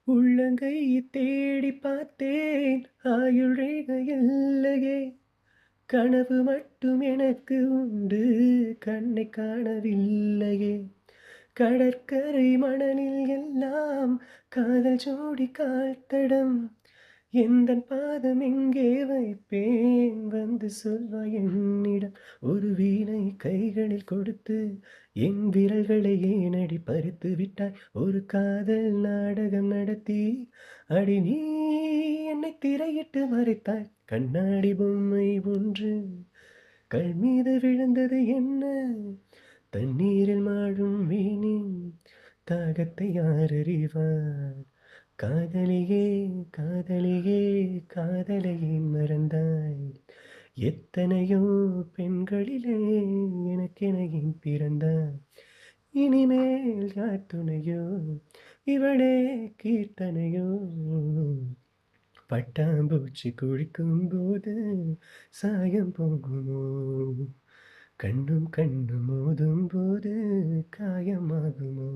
உள்ளங்கை தேடி பார்த்தேன் ஆயுள் ரேகை இல்லையே கனவு மட்டும் எனக்கு உண்டு கண்ணை காணவில்லையே கடற்கரை மணலில் எல்லாம் காதல் ஜோடி கால்தடம் எந்தன் பாதம் எங்கே வைப்பேன் வந்து சொல்வாய் என்னிடம் ஒரு வீணை கைகளில் கொடுத்து என் விரல்களை ஏனடி பறித்து விட்டாய் ஒரு காதல் நாடகம் நடத்தி அடி நீ என்னை திரையிட்டு மறைத்தாய் கண்ணாடி பொம்மை ஒன்று கல் மீது விழுந்தது என்ன தண்ணீரில் மாடும் மீனின் தாகத்தை யார் அறிவார் காதலியே காதலியே காதலையே மறந்தாய் எத்தனையோ பெண்களிலே எனக்கென ஏன் பிறந்தாய் இனிமேல் யார் துணையோ இவளே கீர்த்தனையோ பட்டாம்பூச்சி குளிக்கும் போது சாயம் போகுமோ கண்ணும் கண்ணும் மோதும் போது காயமாகுமோ